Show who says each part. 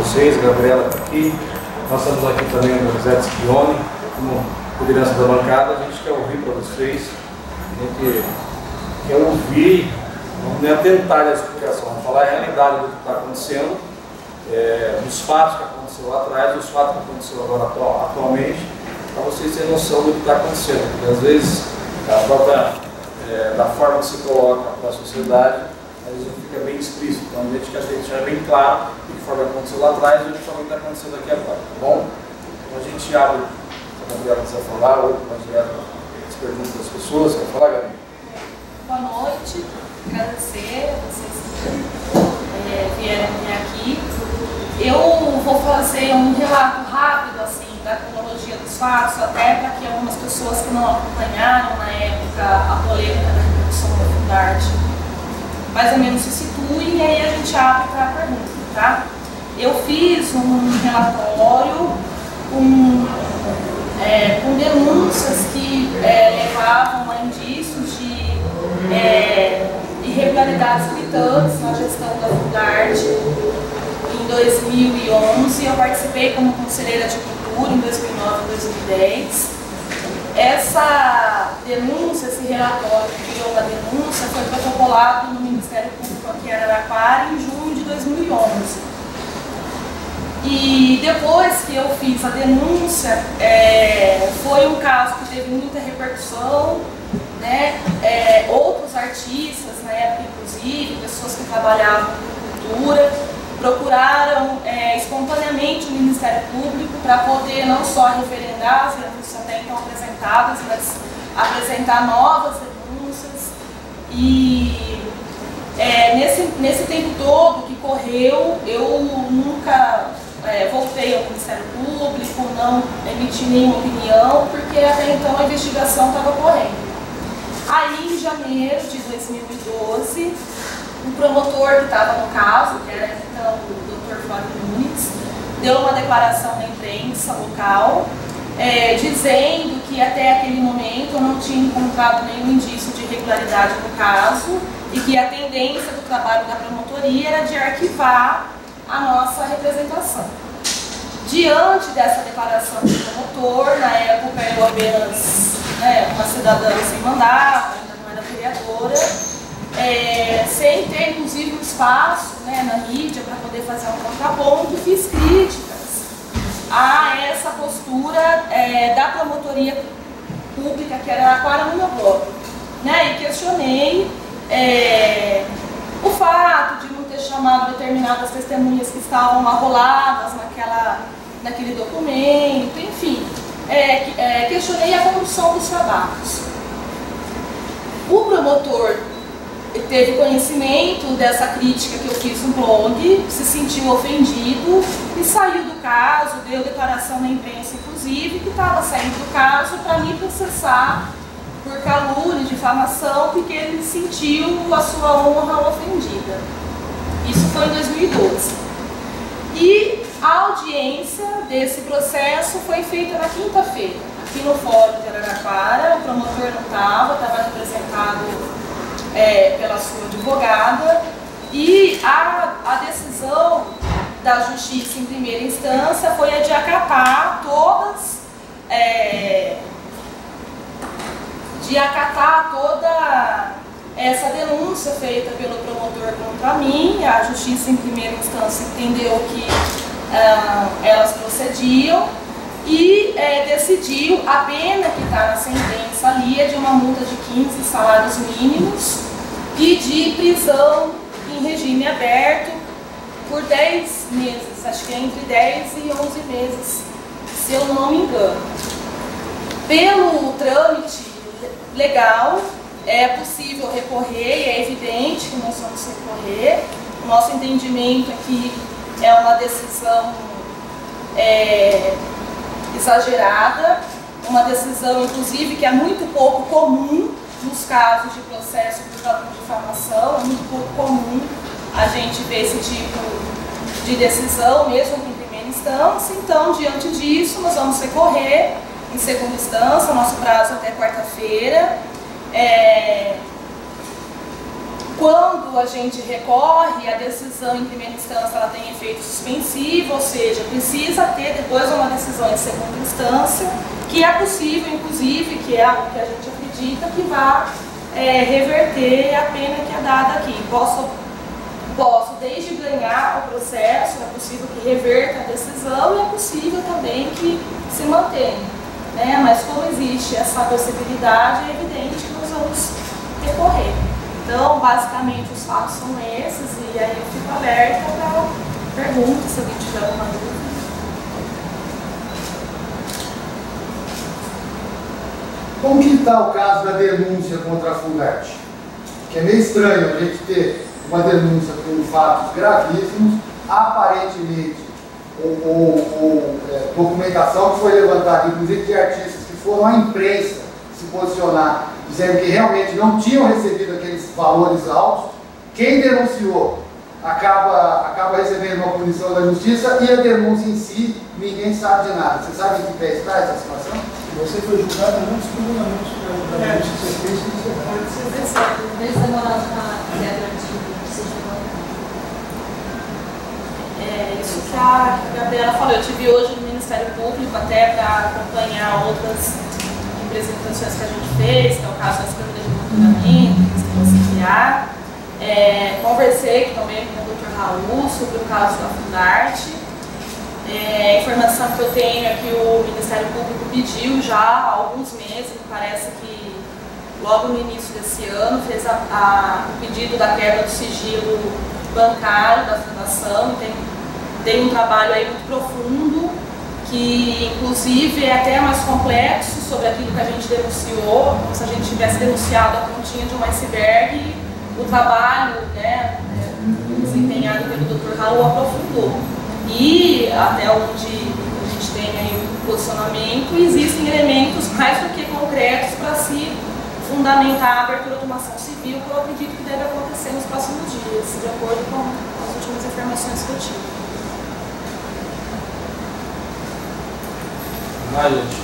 Speaker 1: vocês, a Gabriela está aqui, nós estamos aqui também no José Schione, como liderança da bancada. A gente quer ouvir para vocês, a gente quer ouvir, não é tentar a explicação, vamos falar a realidade do que está acontecendo, dos fatos que aconteceu lá atrás, dos fatos que aconteceu agora atualmente, para vocês terem noção do que está acontecendo, porque às vezes a própria, da forma que se coloca para a sociedade, às vezes não fica bem explícito. Então a gente quer deixar bem claro de que forma aconteceu lá atrás e de que forma está acontecendo aqui agora, tá bom? Então a gente abre, se a Gabriela quiser falar, ou mais direto as perguntas das pessoas. Quer falar, Gabriela?
Speaker 2: Boa noite, agradecer a vocês que vieram aqui. Eu vou fazer um relato rápido assim, da cronologia dos fatos, até para que algumas pessoas que não acompanharam na época a polêmica da reprodução da Fundarte mais ou menos se situem, e aí a gente abre para a pergunta, tá? Eu fiz um relatório com denúncias que levavam a indícios de irregularidades gritantes na gestão da Fundarte. Em 2011, eu participei como conselheira de cultura em 2009 e 2010. Essa denúncia, esse relatório que criou uma denúncia, foi protocolado no Ministério Público aqui em Araraquara em junho de 2011. E depois que eu fiz a denúncia, foi um caso que teve muita repercussão, né? Outros artistas, na época inclusive, pessoas que trabalhavam com cultura, procuraram espontaneamente o Ministério Público para poder não só referendar as denúncias até então apresentadas, mas apresentar novas denúncias. E nesse tempo todo que correu, eu nunca voltei ao Ministério Público, não emiti nenhuma opinião, porque até então a investigação estava correndo. Aí, em janeiro de 2012, o promotor que estava no caso, que era então o Dr. Flávio Nunes, deu uma declaração na imprensa local, dizendo que até aquele momento não tinha encontrado nenhum indício de irregularidade no caso e que a tendência do trabalho da promotoria era de arquivar a nossa representação. Diante dessa declaração do promotor, na época eu apenas uma cidadã sem mandato, ainda não era vereadora, sem ter inclusive um espaço na mídia para poder fazer um contraponto, fiz críticas a essa postura da promotoria pública que era Araraquara no meu blog, e questionei o fato de não ter chamado determinadas testemunhas que estavam arroladas naquele documento, enfim, questionei a condução dos trabalhos. O promotor teve conhecimento dessa crítica que eu fiz no blog, se sentiu ofendido e saiu do caso, deu declaração na imprensa, inclusive, que estava saindo do caso para me processar por calúnia e difamação, porque ele sentiu a sua honra ofendida. Isso foi em 2012. E a audiência desse processo foi feita na quinta-feira, aqui no Fórum de Araraquara. O promotor não estava representado pela sua advogada, e a decisão da Justiça em primeira instância foi a de acatar toda essa denúncia feita pelo promotor contra mim. A Justiça em primeira instância entendeu que elas procediam e decidiu a pena que está na sentença ali é de uma multa de 15 salários mínimos e de prisão em regime aberto por 10 meses, acho que é entre 10 e 11 meses, se eu não me engano. Pelo trâmite legal, é possível recorrer, e é evidente que nós vamos recorrer. O nosso entendimento é que é uma decisão exagerada, uma decisão, inclusive, que é muito pouco comum nos casos de processo por difamação. É muito pouco comum a gente ver esse tipo de decisão, mesmo em primeira instância. Então, diante disso, nós vamos recorrer em segunda instância, nosso prazo até quarta-feira. Quando a gente recorre, a decisão em primeira instância ela tem efeito suspensivo, ou seja, precisa ter depois uma decisão em segunda instância, que é possível, inclusive, que é algo que a gente acredita que vá reverter a pena que é dada aqui. Posso desde ganhar o processo, é possível que reverta a decisão e é possível também que se mantenha, né? Mas como existe essa possibilidade, é evidente que nós vamos recorrer. Então, basicamente, os fatos são esses e aí eu fico aberta para perguntas, se alguém tiver alguma dúvida.
Speaker 3: Como que está o caso da denúncia contra a Fundarte? Que é meio estranho a gente ter uma denúncia por fatos gravíssimos, aparentemente, documentação que foi levantada, inclusive de artistas que foram à imprensa se posicionar, dizendo que realmente não tinham recebido aqueles valores altos. Quem denunciou acaba recebendo uma punição da justiça e a denúncia em si, ninguém sabe de nada. Você sabe em que pé está essa situação?
Speaker 4: Você foi julgado antes do julgamento da justiça fez e
Speaker 5: Desde a moral da pedra antiga.
Speaker 2: Isso que a Gabriela falou, eu estive hoje no Ministério Público até para acompanhar outras representações que a gente fez, que é o caso das câmeras de monitoramento, que você criar. Conversei também com o Dr. Raul sobre o caso da Fundarte. A informação que eu tenho é que o Ministério Público pediu já há alguns meses, me parece que logo no início desse ano, fez o pedido da quebra do sigilo bancário da Fundação. Tem um trabalho aí muito profundo, que inclusive é até mais complexo sobre aquilo que a gente denunciou, como se a gente tivesse denunciado a pontinha de um iceberg. O trabalho, né, desempenhado pelo Dr. Raul aprofundou. E até onde a gente tem aí um posicionamento, existem elementos mais do que concretos para se fundamentar a abertura de uma ação civil, que eu acredito que deve acontecer nos próximos dias, de acordo com as últimas informações que eu tive.
Speaker 1: Vai, gente.